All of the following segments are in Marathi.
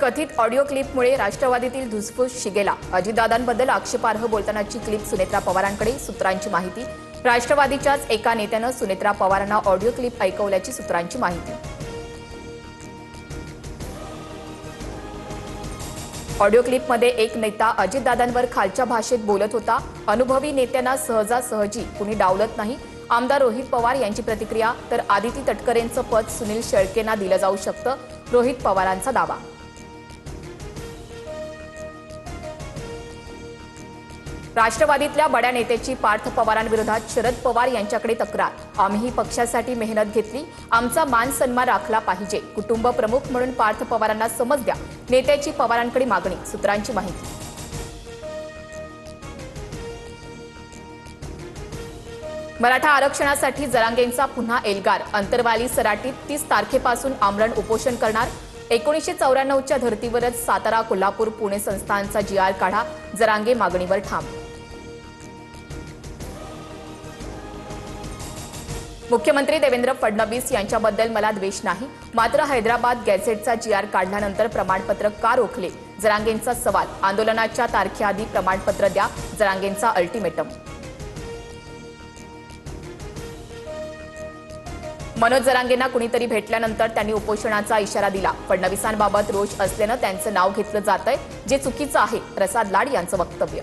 कथित ऑडिओ क्लिपमुळे राष्ट्रवादीतील धुसफूस शिगेला। अजितदादांबद्दल आक्षेपार्ह बोलतानाची क्लिप सुनेत्रा पवारांकडे, सूत्रांची माहिती। राष्ट्रवादीच्याच एका नेत्यानं सुनेत्रा पवारांना ऑडिओ क्लिप ऐकवल्याची सूत्रांची माहिती। ऑडिओ क्लिपमध्ये एक नेता अजितदादांवर खालच्या भाषेत बोलत होता। अनुभवी नेत्यांना सहजासहजी कुणी डावलत नाही। आमदार रोहित पवार यांची प्रतिक्रिया, तर आदिती तटकरेंचं पद सुनील शेळकेंना दिलं जाऊ शकतं, रोहित पवारांचा दावा। राष्ट्रवादीतल्या बड्या नेत्याची पार्थ पवारांविरोधात शरद पवार यांच्याकडे तक्रार। आम्ही पक्षासाठी मेहनत घेतली, आमचा मान सन्मान राखला पाहिजे, कुटुंब प्रमुख म्हणून पार्थ पवारांना समज द्या, नेत्याची पवारांकडे मागणी, सूत्रांची माहिती। मराठा आरक्षणासाठी जरांगेंचा पुन्हा एल्गार। अंतरवाली सराटीत 30 तारखेपासून आमरण उपोषण करणार। 1994च्या धर्तीवरच सातारा, कोल्हापूर, पुणे संस्थांचा GR काढा, जरांगे मागणीवर ठाम। मुख्यमंत्री देवेंद्र फडणवीस यांच्याबद्दल मला द्वेष नाही, मात्र हैदराबाद गॅझेटचा GR काढल्यानंतर प्रमाणपत्र का रोखले, जरांगेंचा सवाल। आंदोलनाच्या तारखेआधी प्रमाणपत्र द्या, जरांगेंचा अल्टिमेटम। मनोज जरांगेंना कुणीतरी भेटल्यानंतर त्यांनी उपोषणाचा इशारा दिला। फडणवीसांबाबत रोष असल्यानं त्यांचं नाव घेतलं जातंय, जे चुकीचं आहे, प्रसाद लाड यांचं वक्तव्य।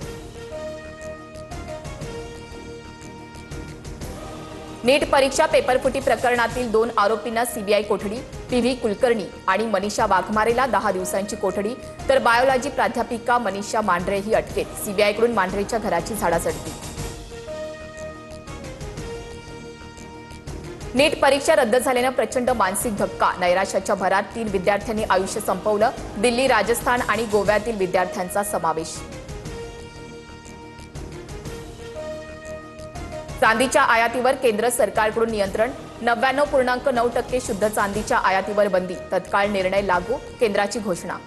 नीट परीक्षा पेपरफुटी प्रकरणातील 2 आरोपींना CBI कोठडी। PV कुलकर्णी आणि मनीषा वाघमारेला 10 दिवसांची कोठडी, तर बायोलॉजी प्राध्यापिका मनीषा मांढरे ही अटकेत। CBI कडून मांढरेच्या घराची झाडाझडती। नीट परीक्षा रद्द झाल्यानं प्रचंड मानसिक धक्का। नैराश्याच्या भरात 3 विद्यार्थ्यांनी आयुष्य संपवलं। दिल्ली, राजस्थान आणि गोव्यातील विद्यार्थ्यांचा समावेश। चांदीच्या आयातीवर केंद्र सरकारकडून नियंत्रण। 99.9% शुद्ध चांदीच्या आयातीवर बंदी, तत्काळ निर्णय लागू, केंद्राची घोषणा।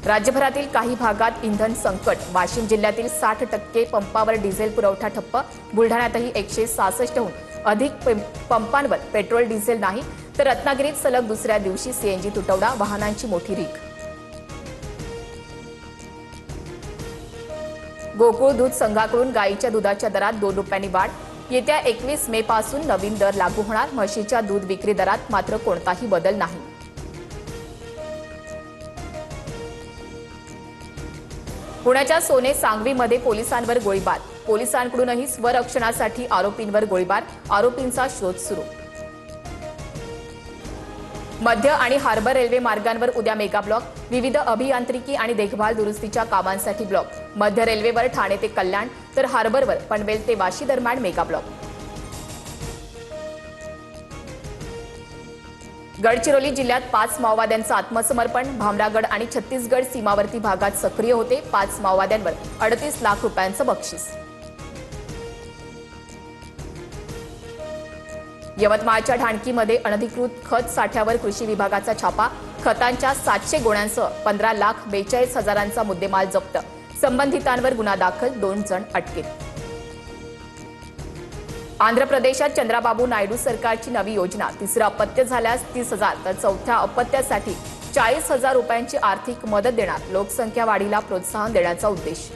राज्यभरातील काही भागात इंधन संकट। वाशिम जिल्ह्यातील 60% पंपावर डिझेल पुरवठा ठप्प। बुलढाण्यातही 166हून अधिक पंपांवर पेट्रोल डिझेल नाही, तर रत्नागिरीत सलग दुसऱ्या दिवशी CNG तुटवडा, वाहनांची मोठी रीक। गोकुळ दूध संघाकडून गाईच्या दुधाच्या दरात 2 रुपयांनी वाढ। येत्या 21 मे पासून नवीन दर लागू होणार। म्हशीच्या दूध विक्री दरात मात्र कोणताही बदल नाही। पुण्याच्या सोने सांगवीमध्ये पोलिसांवर गोळीबार। पोलिसांकडूनही स्वरक्षणासाठी आरोपींवर गोळीबार, आरोपींचा शोध सुरू। मध्य आणि हार्बर रेल्वे मार्गांवर उद्या मेगा ब्लॉक। विविध अभियांत्रिकी आणि देखभाल दुरुस्तीच्या कामांसाठी ब्लॉक। मध्य रेल्वेवर ठाणे ते कल्याण, तर हार्बरवर पनवेल ते वाशी दरम्यान मेगा ब्लॉक। गडचिरोली जिल्ह्यात 5 माओवाद्यांचं आत्मसमर्पण। भामरागड आणि छत्तीसगड सीमावर्ती भागात सक्रिय होते 5 माओवाद्यांवर 38 लाख रुपयांचं बक्षीस। यवतमाळच्या ढाणकीमध्ये अनधिकृत खत साठ्यावर कृषी विभागाचा छापा। खतांच्या 700 गोण्यांसह 15,42,000चा मुद्देमाल जप्त। संबंधितांवर गुन्हा दाखल, 2 जण अटकेत। आंध्र प्रदेशात चंद्राबाबू नायडू सरकारची नवी योजना। 3रं अपत्य झाल्यास 30,000, तर 4थ्या अपत्यासाठी 40,000 रुपयांची आर्थिक मदत देणार। लोकसंख्या वाढीला प्रोत्साहन देण्याचा उद्देश।